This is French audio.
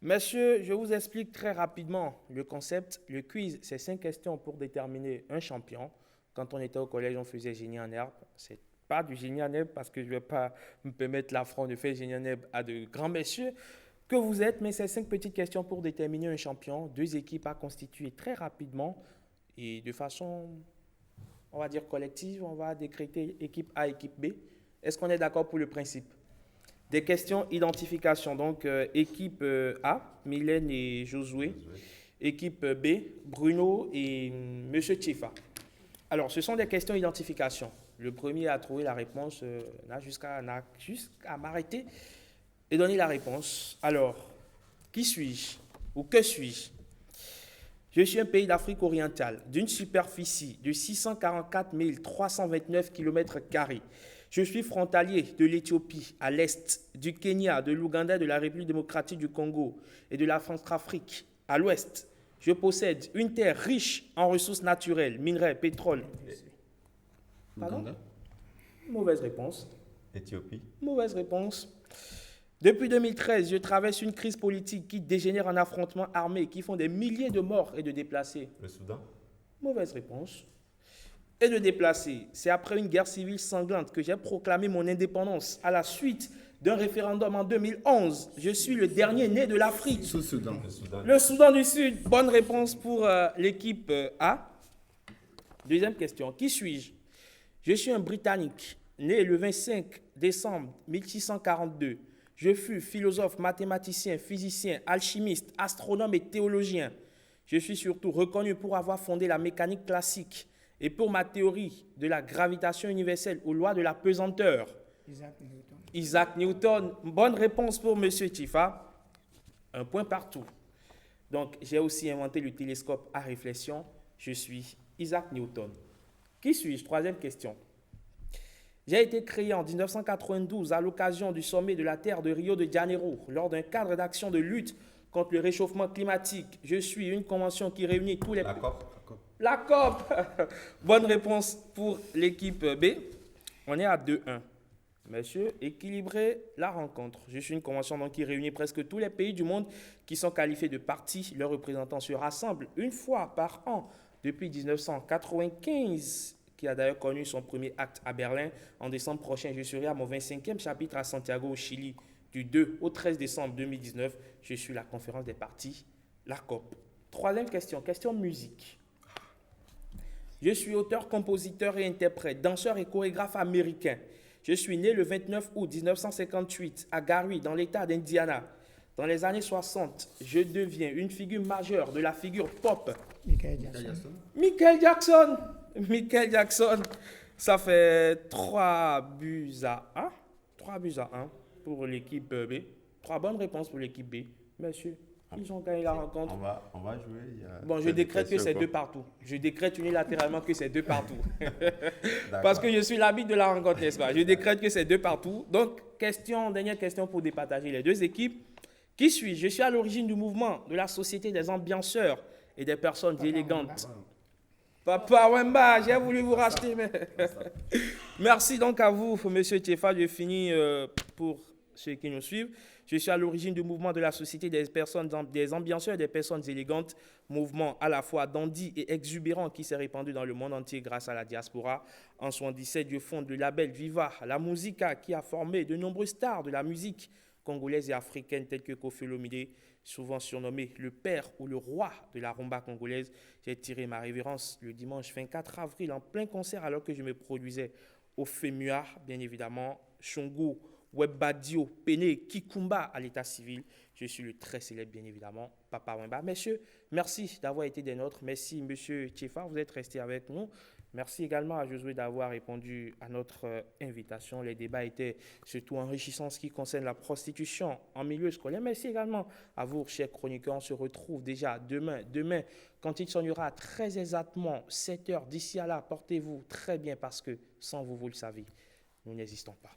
Messieurs, je vous explique très rapidement le concept. Le quiz, c'est 5 questions pour déterminer un champion. Quand on était au collège, on faisait génie en herbe. C'est pas du génie en herbe parce que je ne vais pas me permettre l'affront de faire génie en herbe à de grands messieurs que vous êtes, mais c'est 5 petites questions pour déterminer un champion. 2 équipes à constituer très rapidement et de façon, on va dire collective. On va décréter équipe A, équipe B. Est-ce qu'on est d'accord pour le principe? Des questions identification. Donc, équipe A, Mylène et Josué. Équipe B, Bruno et Monsieur Tchefa. Alors, ce sont des questions identification. Le premier à trouver la réponse n'a jusqu'à m'arrêter et donner la réponse. Alors, qui suis-je ou que suis-je? Je suis un pays d'Afrique orientale d'une superficie de 644 329 km². Je suis frontalier de l'Éthiopie à l'est, du Kenya, de l'Ouganda, de la République démocratique du Congo et de la Centrafrique à l'ouest. Je possède une terre riche en ressources naturelles, minerais, pétrole. Ouganda. Mauvaise réponse. Éthiopie. Mauvaise réponse. Depuis 2013, je traverse une crise politique qui dégénère en affrontements armés qui font des milliers de morts et de déplacés. Le Soudan. Mauvaise réponse. Et de déplacés. C'est après une guerre civile sanglante que j'ai proclamé mon indépendance à la suite d'un référendum en 2011. Je suis le dernier né de l'Afrique. Soudan. Le Soudan du Sud. Bonne réponse pour l'équipe A. Deuxième question. Qui suis-je? Je suis un Britannique, né le 25 décembre 1642. Je fus philosophe, mathématicien, physicien, alchimiste, astronome et théologien. Je suis surtout reconnu pour avoir fondé la mécanique classique et pour ma théorie de la gravitation universelle aux lois de la pesanteur. Isaac Newton. Bonne réponse pour M. Tchefa. Un point partout. Donc, j'ai aussi inventé le télescope à réflexion. Je suis Isaac Newton. Qui suis-je? Troisième question. J'ai été créé en 1992 à l'occasion du sommet de la Terre de Rio de Janeiro, lors d'un cadre d'action de lutte contre le réchauffement climatique. Je suis une convention qui réunit tous les... La COP. La COP. Bonne réponse pour l'équipe B. On est à 2-1. Messieurs, équilibrez la rencontre. Je suis une convention donc qui réunit presque tous les pays du monde qui sont qualifiés de parties. Leurs représentants se rassemblent une fois par an depuis 1995, qui a d'ailleurs connu son premier acte à Berlin. En décembre prochain, je serai à mon 25e chapitre à Santiago, au Chili, du 2 au 13 décembre 2019. Je suis la conférence des parties, la COP. Troisième question, question musique. Je suis auteur, compositeur et interprète, danseur et chorégraphe américain. Je suis né le 29 août 1958 à Gary, dans l'État d'Indiana. Dans les années 60, je deviens une figure majeure de la figure pop. Michael Jackson. Michael Jackson. Michael Jackson. Ça fait 3 buts à 1. 3 buts à 1 pour l'équipe B. 3 bonnes réponses pour l'équipe B. Messieurs, ils ont gagné la rencontre. On va jouer. Bon, je décrète que c'est 2 partout. Je décrète unilatéralement que c'est 2 partout. Parce que je suis l'arbitre de la rencontre, n'est-ce pas? Je décrète que c'est 2 partout. Donc, dernière question pour départager les deux équipes. Qui suis-je? Je suis à l'origine du mouvement de la Société des ambianceurs et des personnes élégantes. Papa Wemba, j'ai voulu vous racheter. Mais... Merci donc à vous, Monsieur Tchefa. Je finis pour ceux qui nous suivent. Je suis à l'origine du mouvement de la Société des ambianceurs et des personnes élégantes, mouvement à la fois dandy et exubérant qui s'est répandu dans le monde entier grâce à la diaspora. En 1977, je fonde le label Viva la Musica qui a formé de nombreuses stars de la musique congolaise et africaine telles que Koffi Olomide, souvent surnommé le père ou le roi de la rumba congolaise. J'ai tiré ma révérence le dimanche 24 avril en plein concert alors que je me produisais au FEMUA, bien évidemment, Shongo, Webbadio, Pene, Kikumba à l'état civil. Je suis le très célèbre, bien évidemment, Papa Wemba. Messieurs, merci d'avoir été des nôtres. Merci, Monsieur Tchefa, vous êtes resté avec nous. Merci également à Josué d'avoir répondu à notre invitation. Les débats étaient surtout enrichissants en ce qui concerne la prostitution en milieu scolaire. Merci également à vous, chers chroniqueurs. On se retrouve déjà demain, quand il sonnera très exactement 7 heures. D'ici à là, portez-vous très bien parce que sans vous, vous le savez, nous n'existons pas.